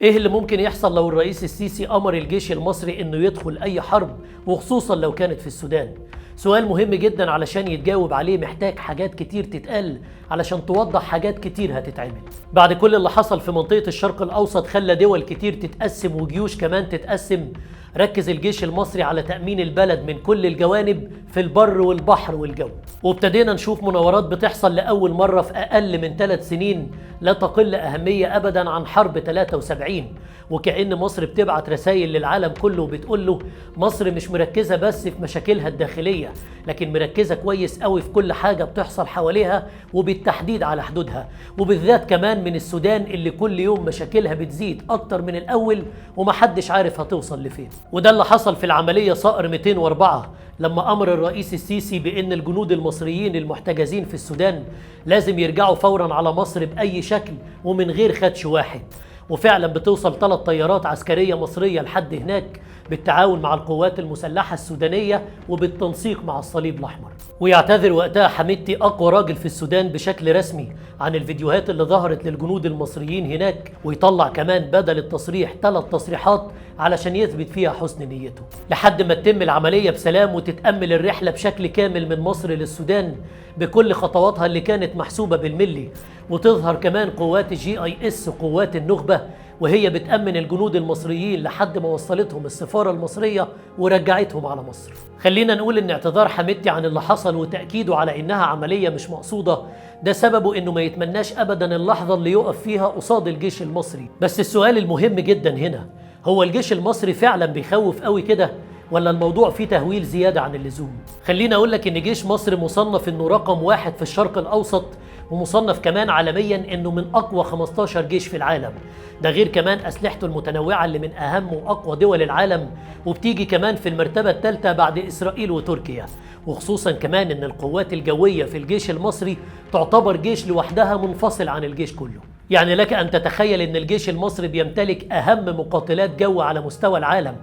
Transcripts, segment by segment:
ايه اللي ممكن يحصل لو الرئيس السيسي امر الجيش المصري انه يدخل اي حرب، وخصوصا لو كانت في السودان؟ سؤال مهم جدا، علشان يتجاوب عليه محتاج حاجات كتير تتقال علشان توضح حاجات كتير هتتعمل. بعد كل اللي حصل في منطقة الشرق الاوسط خلى دول كتير تتقسم وجيوش كمان تتقسم. ركز الجيش المصري على تأمين البلد من كل الجوانب في البر والبحر والجو، وابتدينا نشوف مناورات بتحصل لأول مرة في أقل من 3 سنين لا تقل أهمية أبدا عن حرب 73. وكأن مصر بتبعت رسائل للعالم كله وبتقول له مصر مش مركزة بس في مشاكلها الداخلية، لكن مركزة كويس قوي في كل حاجة بتحصل حواليها، وبالتحديد على حدودها، وبالذات كمان من السودان اللي كل يوم مشاكلها بتزيد أكتر من الأول ومحدش عارف هتوصل لفين. وده اللي حصل في العملية صقر 204 لما أمر الرئيس السيسي بأن الجنود المصريين المحتجزين في السودان لازم يرجعوا فورا على مصر بأي شكل ومن غير خدش واحد. وفعلا بتوصل 3 طيارات عسكرية مصرية لحد هناك بالتعاون مع القوات المسلحة السودانية وبالتنسيق مع الصليب الأحمر. ويعتذر وقتها حميدتي أقوى راجل في السودان بشكل رسمي عن الفيديوهات اللي ظهرت للجنود المصريين هناك، ويطلع كمان بدل التصريح 3 تصريحات علشان يثبت فيها حسن نيته، لحد ما تتم العملية بسلام وتتأمل الرحلة بشكل كامل من مصر للسودان بكل خطواتها اللي كانت محسوبة بالملي. وتظهر كمان قوات GIS وقوات النخبة وهي بتأمن الجنود المصريين لحد ما وصلتهم السفارة المصرية ورجعتهم على مصر. خلينا نقول ان اعتذار حميدتي عن اللي حصل وتأكيده على انها عملية مش مقصودة ده سببه انه ما يتمناش ابدا اللحظة اللي يقف فيها قصاد الجيش المصري. بس السؤال المهم جدا هنا، هو الجيش المصري فعلا بيخوف قوي كده، ولا الموضوع فيه تهويل زيادة عن اللزوم؟ خلينا اقول لك ان جيش مصر مصنف انه رقم 1 في الشرق الاوسط، ومصنف كمان عالميا انه من اقوى 15 جيش في العالم. ده غير كمان اسلحته المتنوعة اللي من اهم واقوى دول العالم، وبتيجي كمان في المرتبة الثالثة بعد اسرائيل وتركيا. وخصوصا كمان ان القوات الجوية في الجيش المصري تعتبر جيش لوحدها منفصل عن الجيش كله. يعني لك ان تتخيل ان الجيش المصري بيمتلك اهم مقاتلات جو على مستوى العالم،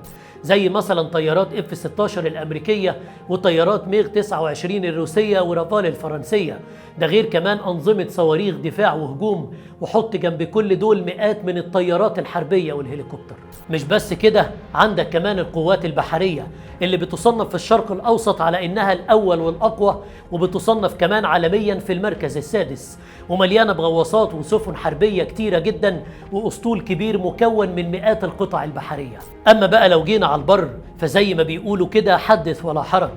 زي مثلا طيارات F-16 الأمريكية وطيارات ميغ 29 الروسية ورافال الفرنسية. ده غير كمان أنظمة صواريخ دفاع وهجوم، وحط جنب كل دول مئات من الطيارات الحربية والهليكوبتر. مش بس كده، عندك كمان القوات البحرية اللي بتصنف في الشرق الأوسط على إنها الأول والأقوى، وبتصنف كمان عالميا في المركز السادس، ومليانة بغواصات وسفن حربية كتيرة جدا وأسطول كبير مكون من مئات القطع البحرية. أما بقى لو جينا على البر فزي ما بيقولوا كده حدث ولا حرج،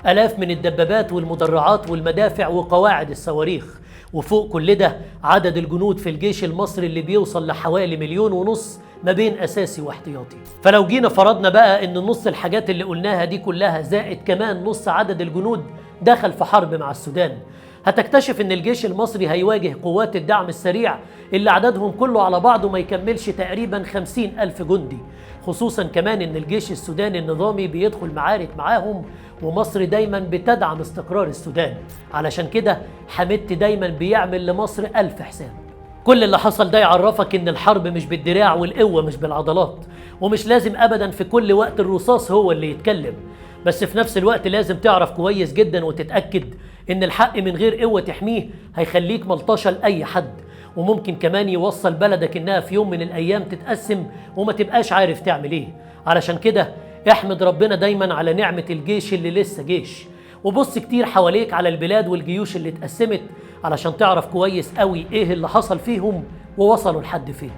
آلاف من الدبابات والمدرعات والمدافع وقواعد الصواريخ. وفوق كل ده عدد الجنود في الجيش المصري اللي بيوصل لحوالي 1.5 مليون ما بين أساسي واحتياطي. فلو جينا فرضنا بقى إن نص الحاجات اللي قلناها دي كلها زائد كمان نص عدد الجنود دخل في حرب مع السودان، هتكتشف إن الجيش المصري هيواجه قوات الدعم السريع اللي عددهم كله على بعضه ما يكملش تقريبا 50,000 جندي. خصوصا كمان إن الجيش السوداني النظامي بيدخل معارك معاهم، ومصر دايما بتدعم استقرار السودان. علشان كده حميدتي دايما بيعمل لمصر 1000 حساب. كل اللي حصل ده يعرفك إن الحرب مش بالدراع والقوة، مش بالعضلات، ومش لازم أبدا في كل وقت الرصاص هو اللي يتكلم. بس في نفس الوقت لازم تعرف كويس جدا وتتأكد إن الحق من غير قوة تحميه هيخليك ملطشة لأي حد، وممكن كمان يوصل بلدك إنها في يوم من الأيام تتقسم وما تبقاش عارف تعمل إيه. علشان كده احمد ربنا دايما على نعمة الجيش اللي لسه جيش، وبص كتير حواليك على البلاد والجيوش اللي اتقسمت علشان تعرف كويس قوي إيه اللي حصل فيهم ووصلوا لحد فين.